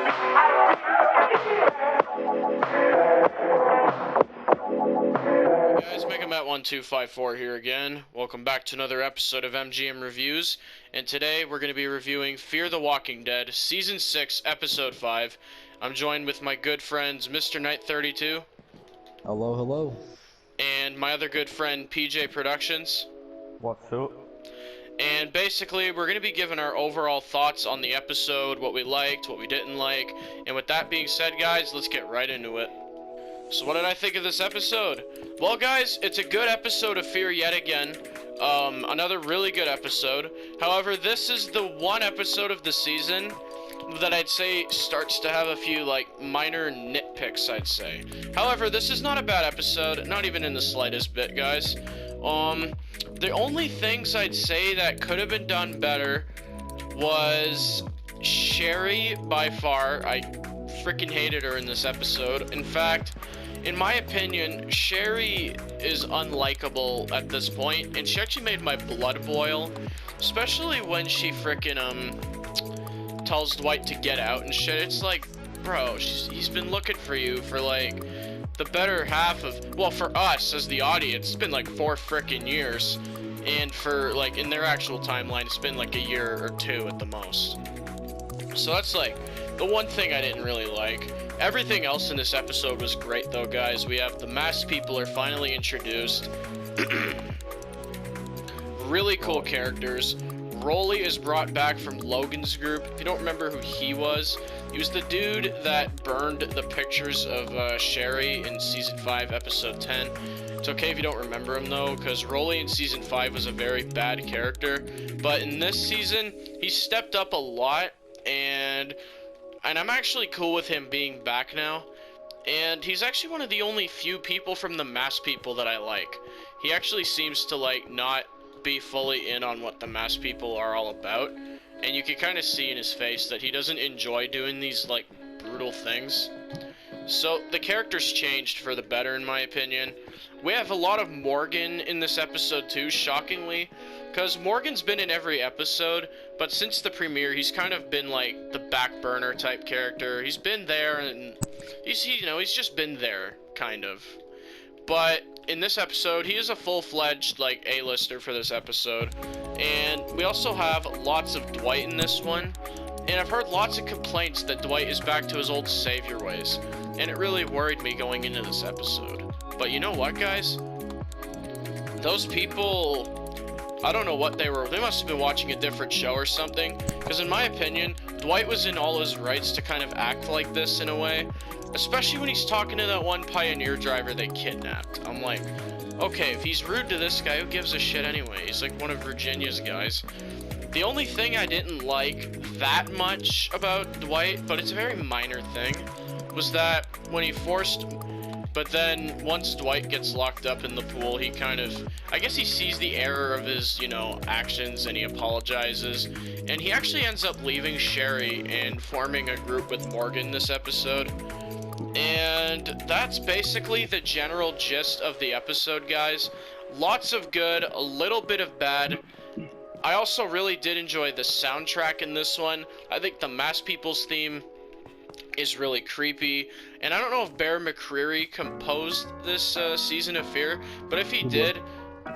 Guys, MegaMat1254 here again. Welcome back to another episode of MGM Reviews, and today we're going to be reviewing Fear the Walking Dead, Season 6, Episode 5. I'm joined with my good friends Mrnight32. Hello, hello. And my other good friend PJ Productions. What's up? And basically, we're going to be giving our overall thoughts on the episode, what we liked, what we didn't like, and with that being said, guys, let's get right into it. So what did I think of this episode? Well, guys, it's a good episode of Fear yet again. Another really good episode. However, this is the one episode of the season that I'd say starts to have a few, like, minor nitpicks, I'd say. However, this is not a bad episode, not even in the slightest bit, guys. The only things I'd say that could have been done better was Sherry, by far. I freaking hated her in this episode. In fact, in my opinion, Sherry is unlikable at this point, and she actually made my blood boil, especially when she freaking tells Dwight to get out and shit. It's like, bro, he's been looking for you for like the better half of, well, for us as the audience, it's been like 4 freaking years, and for like in their actual timeline, it's been like a year or 2 at the most. So that's like the one thing I didn't really like. Everything else in this episode was great though, guys. We have the masked people are finally introduced. Really cool characters. Rolly is brought back from Logan's group. If you don't remember who he was the dude that burned the pictures of Sherry in Season 5, Episode 10. It's okay if you don't remember him though, because Rolly in Season 5 was a very bad character. But in this season, he stepped up a lot, and I'm actually cool with him being back now. And he's actually one of the only few people from the masked people that I like. He actually seems to like not be fully in on what the masked people are all about, and you can kind of see in his face that he doesn't enjoy doing these like brutal things. So the character's changed for the better, in my opinion. We have a lot of Morgan in this episode too, shockingly, because Morgan's been in every episode, but since the premiere he's kind of been like the back burner type character. He's been there, and he's just been there kind of. But in this episode, he is a full-fledged, like, A-lister for this episode. And we also have lots of Dwight in this one. And I've heard lots of complaints that Dwight is back to his old savior ways. And it really worried me going into this episode. But you know what, guys? Those people, I don't know what they were. They must have been watching a different show or something. Because in my opinion, Dwight was in all his rights to kind of act like this in a way. Especially when he's talking to that one Pioneer driver they kidnapped. I'm like, okay, if he's rude to this guy, who gives a shit anyway? He's like one of Virginia's guys. The only thing I didn't like that much about Dwight, but it's a very minor thing, was that when he forced... But then, once Dwight gets locked up in the pool, he kind of... I guess he sees the error of his, actions, and he apologizes. And he actually ends up leaving Sherry and forming a group with Morgan this episode. And that's basically the general gist of the episode, guys. Lots of good, a little bit of bad. I also really did enjoy the soundtrack in this one. I think the Masked People's theme is really creepy. And I don't know if Bear McCreary composed this season of Fear, but if he did...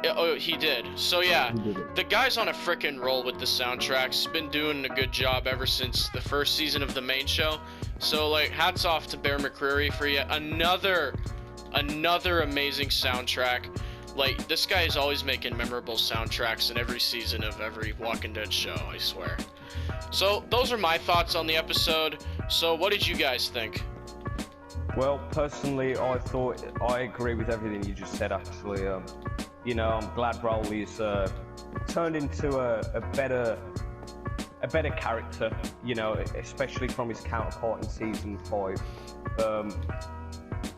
Oh, he did. So yeah, the guy's on a frickin' roll with the soundtracks. Been doing a good job ever since the first season of the main show. So like, hats off to Bear McCreary for yet another amazing soundtrack. Like, this guy is always making memorable soundtracks in every season of every Walking Dead show, I swear. So those are my thoughts on the episode. So what did you guys think? Well, personally, I agree with everything you just said, actually. I'm glad Rolly's turned into a better character, especially from his counterpart in Season 5.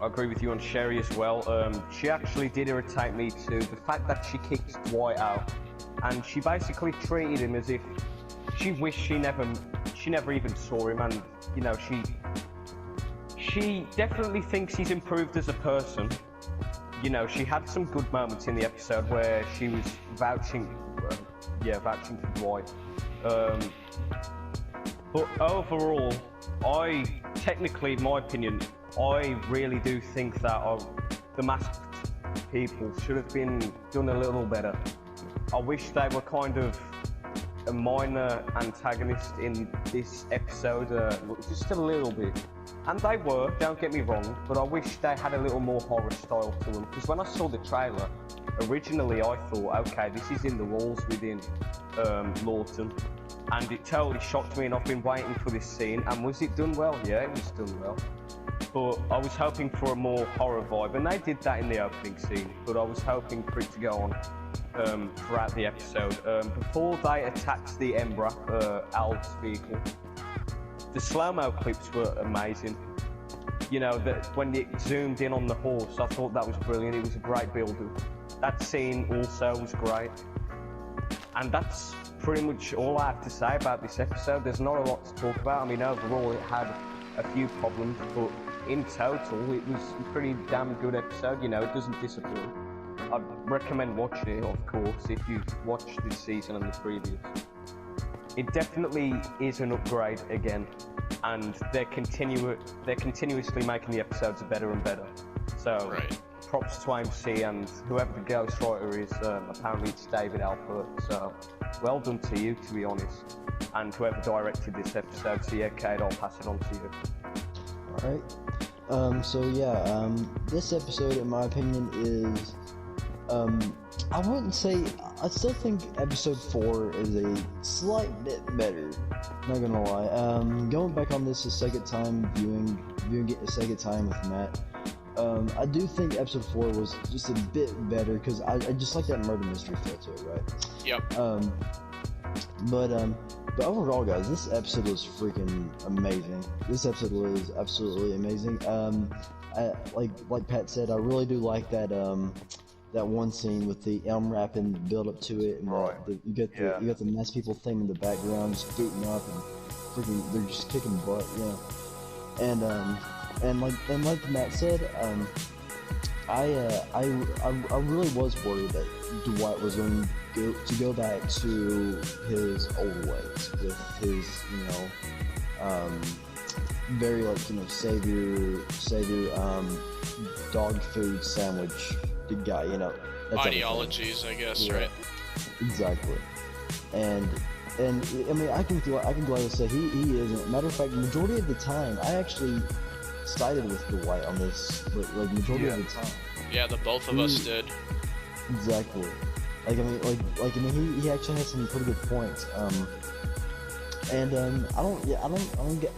I agree with you on Sherry as well. She actually did irritate me too. The fact that she kicked Dwight out, and she basically treated him as if she wished she never even saw him, and she definitely thinks he's improved as a person. She had some good moments in the episode where she was vouching for Dwight. But overall, technically, in my opinion, I really do think that the masked people should have been done a little better. I wish they were kind of a minor antagonist in this episode, just a little bit. And they were, don't get me wrong, but I wish they had a little more horror style to them. Because when I saw the trailer, originally I thought, okay, this is in the walls within Lawton. And it totally shocked me, and I've been waiting for this scene. And was it done well? Yeah, it was done well. But I was hoping for a more horror vibe, and they did that in the opening scene. But I was hoping for it to go on throughout the episode. Before they attacked the Embra, Al's vehicle, the slow-mo clips were amazing. You know, when it zoomed in on the horse, I thought that was brilliant. It was a great build-up. That scene also was great. And that's pretty much all I have to say about this episode. There's not a lot to talk about. I mean, overall it had a few problems, but in total it was a pretty damn good episode. You know, it doesn't disappoint. I'd recommend watching it, of course, if you've watched this season and the previous. It definitely is an upgrade again, and they're continuously making the episodes better and better. So, Right. Props to AMC and whoever the ghostwriter is. Apparently it's David Alpert, so well done to you, to be honest. And whoever directed this episode, so yeah, Kate, I'll pass it on to you. Alright. So yeah, this episode, in my opinion, is, I wouldn't say, I still think episode 4 is a slight bit better, not gonna lie. Going back on this a second time, viewing it a second time with Matt, I do think episode 4 was just a bit better, because I just like that murder mystery feel to it, right? Yep. But overall, guys, this episode was freaking amazing. This episode was absolutely amazing. Like Pat said, I really do like that that one scene with the elm wrap and the build up to it, and Right. you got the mass people thing in the background just booting up and freaking, they're just kicking butt, yeah. And like Matt said, I really was worried that Dwight was going to go back to his old ways with his, very, like, savior dog food sandwich guy, that type of thing. Ideologies, I guess, Yeah. right? Exactly. And I mean, I can gladly say he isn't. Matter of fact, majority of the time, I actually sided with Dwight on this, but like majority of the time. Yeah, the both of us did. Exactly. Like I mean, he actually has some pretty good points. I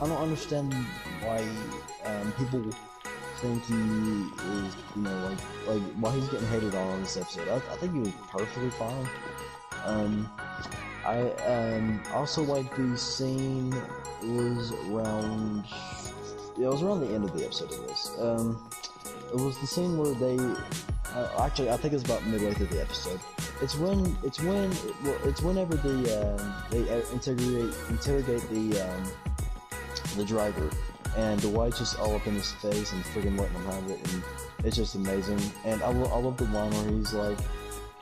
don't understand why people think he is, like why he's getting hated on this episode. I think he was perfectly fine. I also like the scene was around. Yeah, it was around the end of the episode of this. It was the scene where they, actually, I think it's about midway through the episode. It's whenever they interrogate the driver, and Dwight's just all up in his face and freaking letting him have it, and it's just amazing. And I love the line where he's like,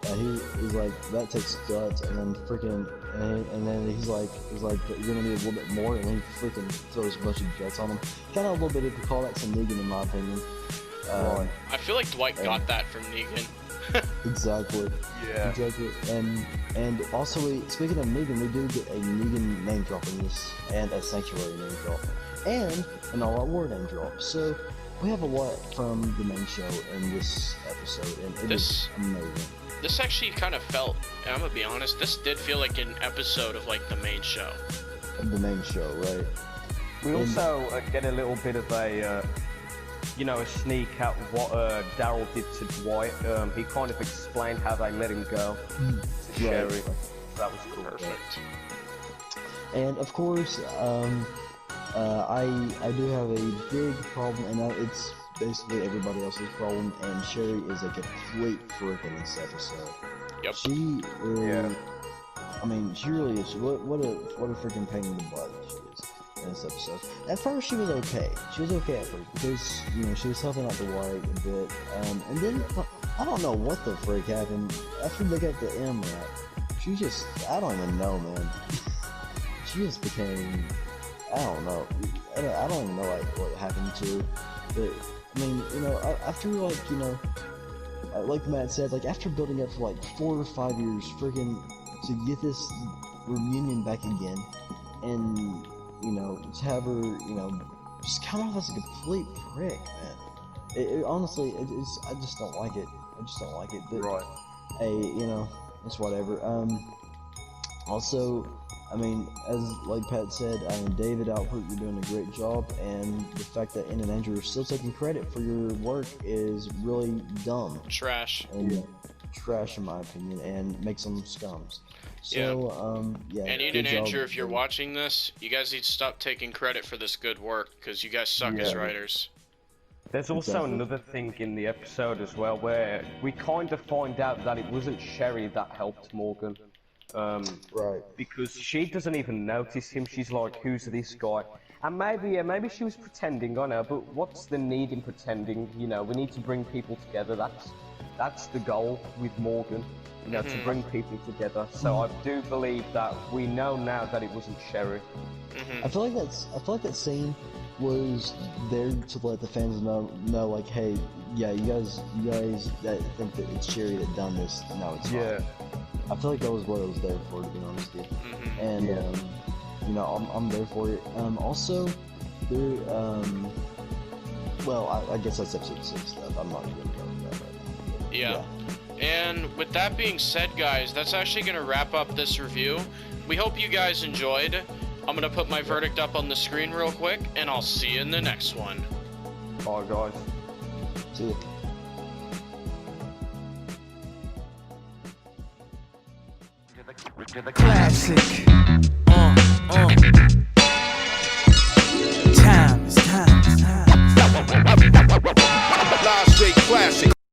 he's like, that takes guts, and then freaking, and then he's like, you're gonna need a little bit more, and he freaking throws a bunch of guts on him. Kind of a little bit of a call that to Negan, in my opinion. I feel like Dwight got that from Negan. Exactly. Yeah. Exactly. And also, speaking of Negan, we do get a Negan name drop in this, and a Sanctuary name drop, and an All Out War name drop. So we have a lot from the main show in this episode, and it is amazing. This actually kind of felt, I'm gonna be honest, this did feel like an episode of like the main show. The main show, right? We also get a little bit of a sneak at what Daryl did to Dwight. He kind of explained how they let him go to Sherry. Right. That was cool. Perfect. And of course, I do have a big problem, and it's basically everybody else's problem, and Sherry is a complete freak in this episode. Yep. She is, I mean, she really is. What a freaking pain in the butt she is in this episode. At first, she was okay. She was okay at first, because, she was helping out the Dwight a bit, and then, I don't know what the freak happened. After they got the M rap, she just, I don't even know, man. She just became I don't know. I don't even know like what happened to her. But I mean, you know, after like like Matt said, like after building up for like 4 or 5 years, freaking to get this reunion back again, and you know, to have her, you know, just come off as a complete prick, man. Honestly, it's I just don't like it. I just don't like it. But Right. hey, you know, it's whatever. Also, I mean, as like Pat said, I mean, David Output, you're doing a great job, and the fact that In and Andrew are still taking credit for your work is really dumb. Trash. And trash, in my opinion, and makes them scums. So, yeah. And Ian and Andrew, if you're watching this, you guys need to stop taking credit for this good work, because you guys suck as writers. There's also another thing in the episode as well, where we kind of find out that it wasn't Sherry that helped Morgan. Right. Because she doesn't even notice him. She's like, who's this guy? And maybe she was pretending, I know, but what's the need in pretending? You know, we need to bring people together. That's the goal with Morgan, you know, to bring people together. So I do believe that we know now that it wasn't Sherry. I feel like that scene was there to let the fans know like, hey, yeah, you guys that think that it's Sherry that done this. No, it's not. I feel like that was what it was there for, to be honest with you. And you know, I'm there for it. Also, there, well, I guess that's episode 6. I'm not even going to go into that right now. Yeah. And with that being said, guys, that's actually going to wrap up this review. We hope you guys enjoyed. I'm going to put my verdict up on the screen real quick, and I'll see you in the next one. Bye, guys. See ya. Classic.